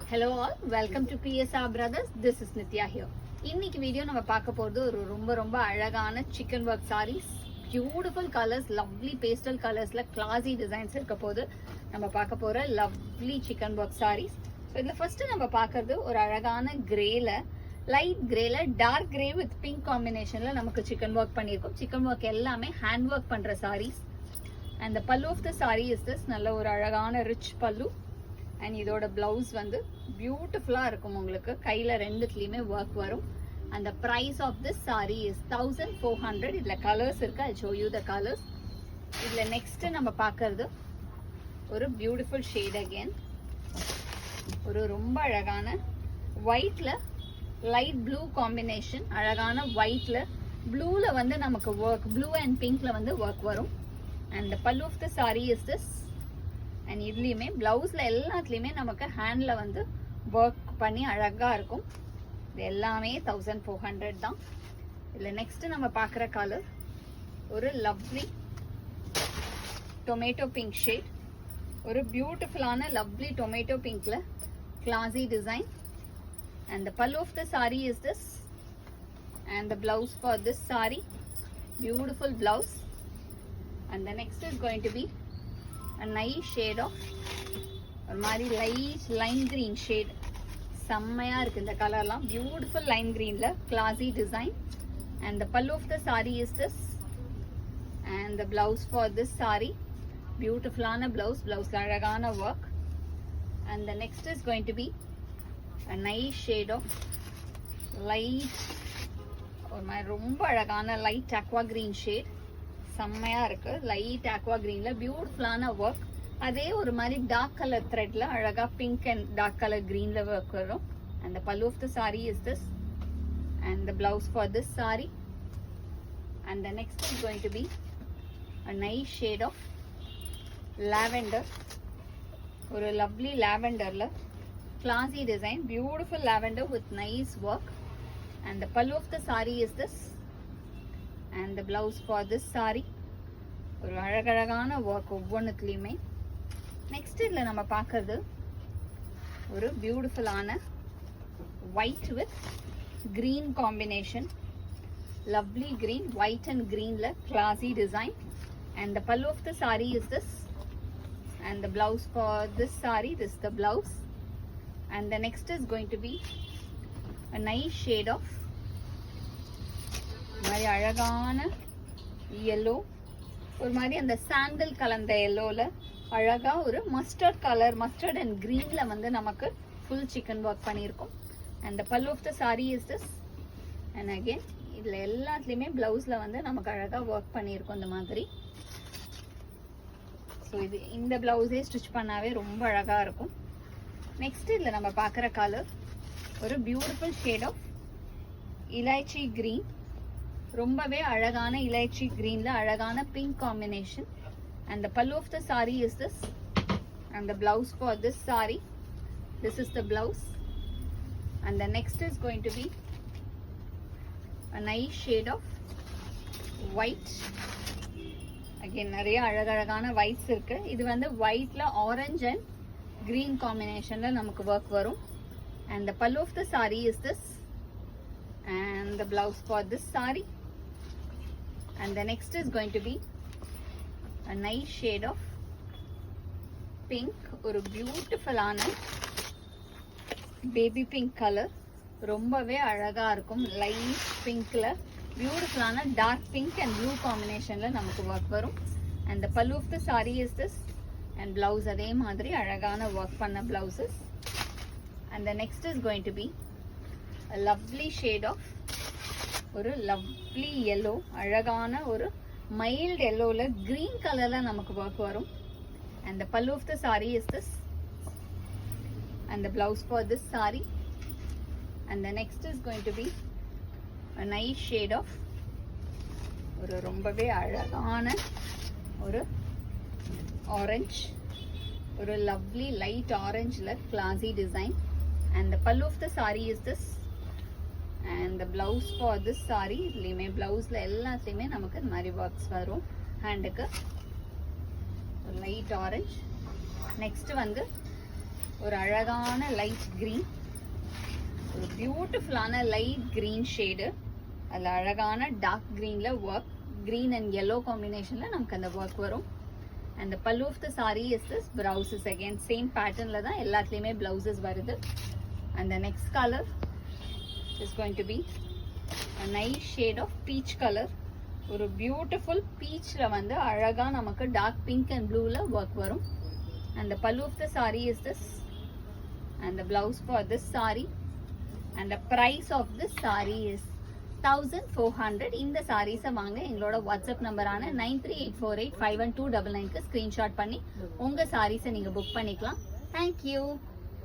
Hello all, welcome to PSR Brothers. This is Nitya here. இன்னைக்கு video நம்ம பார்க்க போறது ஒரு ரொம்ப அழகான chicken work sarees. Beautiful colors, lovely pastel colorsல classy designs இருக்க போது நம்ம பார்க்க போற lovely chicken work sarees. So இதுல first நம்ம பார்க்கிறது ஒரு அழகான கிரேல லைட் கிரேல டார்க் கிரே வித் பிங்க் காம்பினேஷன்ல நமக்கு சிக்கன் ஒர்க் பண்ணியிருக்கோம். சிக்கன் ஒர்க் எல்லாமே ஹேண்ட் ஒர்க் பண்ற sarees. And the pallu of the saree is this நல்ல ஒரு அழகான ரிச் பல்லு. அண்ட் இதோட பிளவுஸ் வந்து பியூட்டிஃபுல்லா இருக்கும். உங்களுக்கு கையில ரெண்டுத்துலயுமே ஒர்க் வரும். அந்த price of this sari is 1400. இதுல கலர்ஸ் இருக்கு. I show you the colours. இதுல நெக்ஸ்ட் நம்ம பார்க்கிறது ஒரு பியூட்டிஃபுல் ஷேட் அகைன். ஒரு ரொம்ப அழகான ஒயிட்ல லைட் ப்ளூ காம்பினேஷன். அழகான ஒயிட்ல ப்ளூல வந்து நமக்கு ஒர்க், ப்ளூ அண்ட் பிங்க்ல வந்து ஒர்க் வரும். And the pallu of the sari is this. And இதுலேயுமே ப்ளவுஸில் எல்லாத்துலேயுமே நமக்கு ஹேண்டில் வந்து ஒர்க் பண்ணி அழகாக இருக்கும். இது எல்லாமே 1400 தான். இதில் நெக்ஸ்ட்டு நம்ம பார்க்குற கலர் ஒரு லவ்லி டொமேட்டோ பிங்க் ஷேட். ஒரு பியூட்டிஃபுல்லான லவ்லி டொமேட்டோ பிங்க்ல classy design. And the pallu of the sari is this. And the blouse for this sari, beautiful blouse. And the next is going to be a nice shade of ஒரு மாதிரி light Lime green shade. செம்மையா இருக்கு இந்த கலர்லாம். Beautiful lime கிரீன்ல classy design. And the pallu of the sari is this. And the blouse for this sari, பியூட்டிஃபுல்லான blouse. பிளவுஸ்ல அழகான work. And the next is going to be a nice shade of light, ஒரு மாதிரி ரொம்ப அழகான லைட் aqua green ஷேட். செம்மையா இருக்கு. Light aqua greenல பியூட்டிஃபுல்லான ஒர்க். அதே ஒரு மாதிரி டார்க் கலர் த்ரெட்ல அழகா பிங்க் அண்ட் டார்க் கலர் கிரீன்ல ஒர்க் வரும். And the pallu of the sari is this. And the blouse for this sari. And the next is going to be a nice shade of lavender. ஒரு lovely லாவெண்டர்ல classy design, beautiful lavender with nice work. And the pallu of the sari is this. And the blouse for this saree, ஒரு அழகழகான work ஒவ்வொன்றுத்துலேயுமே. Next இதில் நம்ம பார்க்கறது ஒரு பியூட்டிஃபுல்லான white with green combination. Lovely green, white and கிரீன்ல classy design. And the pallu of the sari is this. And the blouse for this sari, this the blouse. And the next is going to be a nice shade of மாதிரி அழகான yellow, ஒரு மாதிரி அந்த sandal கலந்த எல்லோல அழகா ஒரு மஸ்டர்ட் கலர், மஸ்டர்ட் அண்ட் கிரீன்ல வந்து நமக்கு ஃபுல் சிக்கன் ஒர்க் பண்ணியிருக்கோம். And the pallu of the sari is this. And again இதுல எல்லாத்துலயுமே பிளவுஸ்ல வந்து நமக்கு அழகா ஒர்க் பண்ணியிருக்கோம் இந்த மாதிரி. ஸோ இது இந்த பிளவுஸே ஸ்டிச் பண்ணாவே ரொம்ப அழகா இருக்கும். நெக்ஸ்ட் இதுல நம்ம பார்க்குற கலர் ஒரு பியூட்டிஃபுல் ஷேட் ஆஃப் இலாய்ச்சி கிரீன். ரொம்பவே அழகான இலைச்சி கிரீன்ல அழகான pink combination. And the pallu of the sari is this. And the blouse for this sari, this is the blouse. And the next is going to be a nice shade of white. Again நிறைய அழகழகான whites இருக்கு. இது வந்து ஒயிட்ல orange and green காம்பினேஷன்ல நமக்கு work வரும். And the pallu of the sari is this. And the blouse for this saree. And the next is going to be a nice shade of pink. ஒரு பியூட்டிஃபுல்லான பேபி பிங்க் கலர். ரொம்பவே அழகா இருக்கும். Light பிங்க்ல பியூட்டிஃபுல்லான dark pink and blue காம்பினேஷன்ல நமக்கு work வரும். And the pallu of the saree is this. And blouse அதே மாதிரி அழகான ஒர்க் பண்ண blouses. And the next is going to be a lovely shade of ஒரு லவ்லி yellow. அழகான ஒரு மைல்ட் yellowல கிரீன் கலர்ல நமக்கு ஒர்க் வரும். and the pallu of the saree is this. and the blouse for this saree. and the next is going to be a nice shade of ஒரு ரொம்பவே அழகான ஒரு ஆரஞ்சு, ஒரு லவ்லி லைட் ஆரஞ்சுல classy design. and the pallu of the saree is this. and the blouse for this saree, இதுலயுமே பிளவுஸ்ல எல்லாத்தையுமே நமக்கு இந்த மாதிரி ஒர்க்ஸ் வரும். ஹேண்டுக்கு லைட் ஆரஞ்சு. நெக்ஸ்ட் வந்து ஒரு அழகான லைட் கிரீன், ஒரு பியூட்டிஃபுல்லான லைட் கிரீன் ஷேடு, அதில் அழகான டார்க் கிரீன்ல ஒர்க், green and yellow combinationல நமக்கு அந்த ஒர்க் வரும். And the pallu of the saree is this, blouses again same patternல தான் எல்லாத்துலயுமே blouses வருது. And the next color is going to be a nice shade of peach color. ஒரு beautiful பீச்ல வந்து அழகா நமக்கு டார்க் பிங்க் அண்ட் ப்ளூல ஒர்க் வரும். And the pallu of the saree is this, and the blouse for this saree, and the price of this saree is 1400. இந்த சாரீஸை வாங்க எங்களோட WhatsApp நம்பரான 9384851299க்கு screenshot பண்ணி உங்க சாரீஸை நீங்க புக் பண்ணிக்கலாம். தேங்க்யூ.